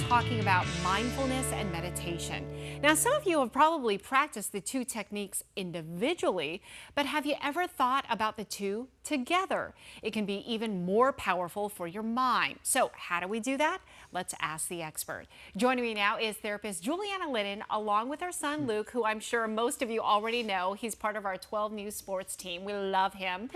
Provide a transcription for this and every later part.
talking about mindfulness and meditation. Now, some of you have probably practiced the two techniques individually, but have you ever thought about the two together? It can be even more powerful for your mind. So how do we do that? Let's ask the expert. Joining me now is therapist Julianna Lyddon, along with her son Luke, who I'm sure most of you already know. He's part of our 12 News Sports team. We love him.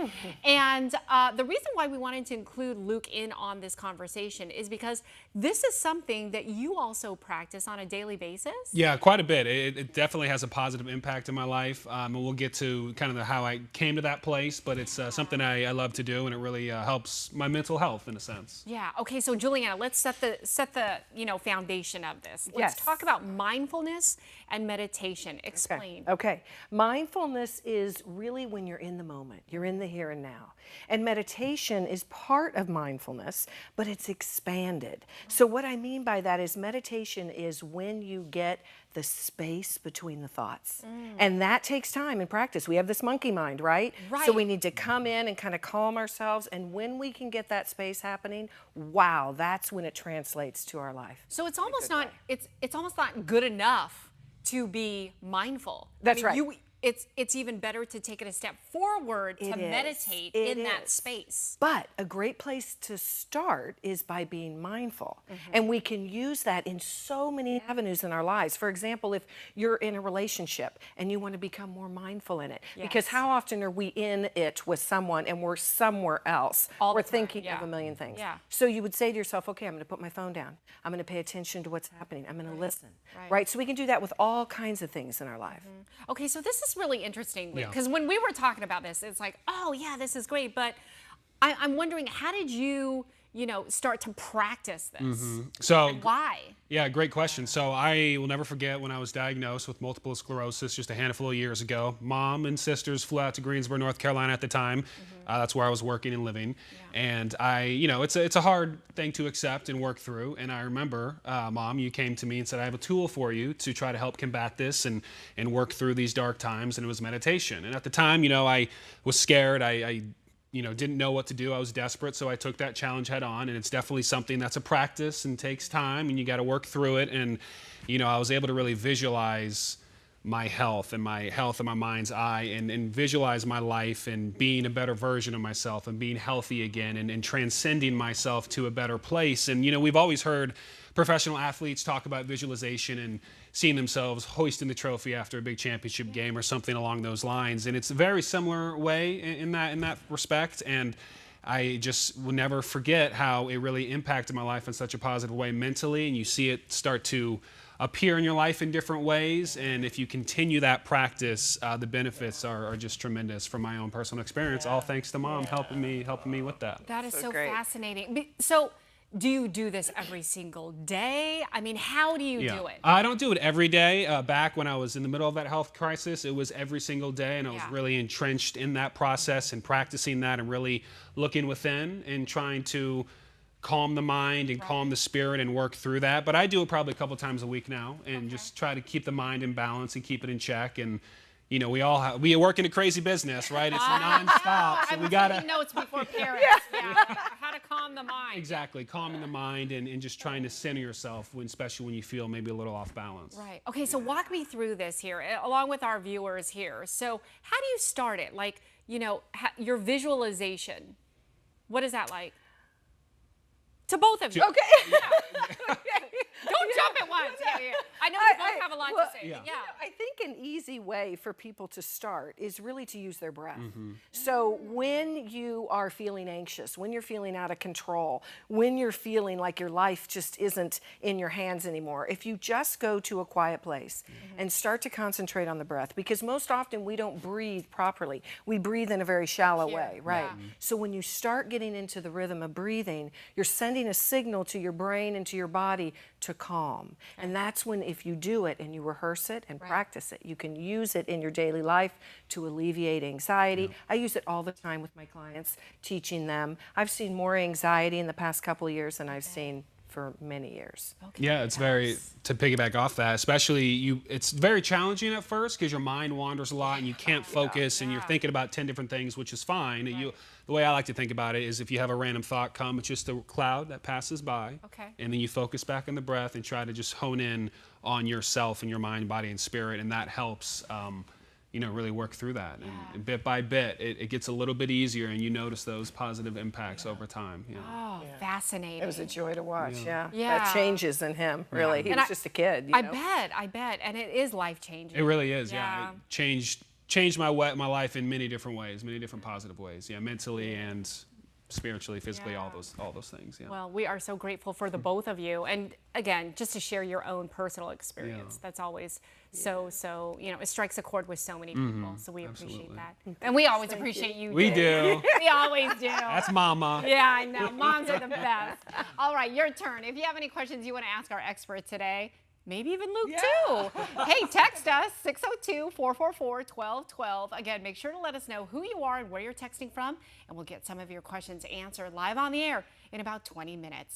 And the reason why we wanted to include Luke in on this conversation is because this is something that you also practice on a daily basis. Yeah, quite a bit. It definitely has a positive impact in my life. And we'll get to kind of how I came to that place, but it's something I love to do, and it really helps my mental health in a sense. Yeah. Okay. So Julianna, let's set the foundation of this. Let's Yes. talk about mindfulness and meditation. Explain. Okay. Mindfulness is really when you're in the moment. You're in the here and now. And meditation is part of mindfulness, but it's expanded. So what I mean by that is meditation is when you get the space between the thoughts. And that takes time and practice. We have this monkey mind, right? Right. So we need to come in and kind of calm ourselves. And when we can get that space happening, wow, that's when it translates to our life. So it's almost not it's almost not good enough to be mindful. That's right. It's even better to take it a step forward to meditate in that space. But a great place to start is by being mindful. And we can use that in so many avenues in our lives. For example, if you're in a relationship and you want to become more mindful in it. Yes. Because how often are we in it with someone and we're somewhere else? All the We're time, thinking yeah. of a million things. Yeah. So you would say to yourself, okay, I'm going to put my phone down. I'm going to pay attention to what's happening. I'm going to listen. Right. So we can do that with all kinds of things in our life. Okay, so this is really interesting Yeah. because when we were talking about this, it's like, oh yeah, this is great, but I'm wondering, how did you, start to practice this? So And why? yeah, great question. So I will never forget when I was diagnosed with multiple sclerosis just a handful of years ago. Mom and sisters flew out to Greensboro, North Carolina at the time. That's where I was working and living. And it's a hard thing to accept and work through. And I remember, Mom, you came to me and said, I have a tool for you to try to help combat this and work through these dark times. And it was meditation. And at the time, I was scared. I didn't know what to do. I was desperate, so I took that challenge head on, and it's definitely something that's a practice and takes time, and you got to work through it. And, I was able to really visualize my health and my mind's eye and visualize my life and being a better version of myself and being healthy again and transcending myself to a better place. And, we've always heard professional athletes talk about visualization and seeing themselves hoisting the trophy after a big championship game or something along those lines. And it's a very similar way in that respect. And I just will never forget how it really impacted my life in such a positive way mentally. And you see it start to appear in your life in different ways. And if you continue that practice, the benefits are just tremendous from my own personal experience. All thanks to Mom helping me with that. That is so great. fascinating. So do you do this every single day? I mean, how do you do it? I don't do it every day. Back when I was in the middle of that health crisis, it was every single day, and I was really entrenched in that process and practicing that and really looking within and trying to calm the mind and calm the spirit and work through that. But I do it probably a couple times a week now and just try to keep the mind in balance and keep it in check. And we work in a crazy business, right? It's nonstop. So we gotta taking notes before Paris. How to calm the mind. exactly calming the mind and just trying to center yourself, especially when you feel maybe a little off balance. Right. Okay, so walk me through this here, along with our viewers here. So how do you start it? Like, your visualization. What is that like? To both of you. Okay. Don't jump at once. Yeah. I know you both have a lot to say. Yeah. I think an easy way for people to start is really to use their breath. So when you are feeling anxious, when you're feeling out of control, when you're feeling like your life just isn't in your hands anymore, if you just go to a quiet place and start to concentrate on the breath, because most often we don't breathe properly. We breathe in a very shallow way, right? So when you start getting into the rhythm of breathing, you're sending a signal to your brain and to your body to calm. And that's when, if you do it and you rehearse it and practice it, you can use it in your daily life to alleviate anxiety. I use it all the time with my clients, teaching them. I've seen more anxiety in the past couple of years than I've seen for many years. Okay. Yeah, it's very, to piggyback off that, especially it's very challenging at first because your mind wanders a lot and you can't focus and you're thinking about 10 different things, which is fine. The way I like to think about it is if you have a random thought come, it's just a cloud that passes by. Okay. And then you focus back on the breath and try to just hone in on yourself and your mind, body, and spirit. And that helps, really work through that. And bit by bit, it gets a little bit easier and you notice those positive impacts over time. Oh, fascinating. It was a joy to watch, Yeah. That changes in him, really. He was just a kid, I bet. And it is life-changing. It really is, yeah. It changed my life in many different ways, many different positive ways. Yeah, mentally and spiritually, physically, all those things. Yeah. Well, we are so grateful for the both of you. And again, just to share your own personal experience. That's always so, it strikes a chord with so many people. So we appreciate that. And we always appreciate you. We do. We always do. That's Mama. Yeah, I know. Moms are the best. All right, your turn. If you have any questions you want to ask our expert today, maybe even Luke too. Hey, text us 602-444-1212. Again, make sure to let us know who you are and where you're texting from, and we'll get some of your questions answered live on the air in about 20 minutes.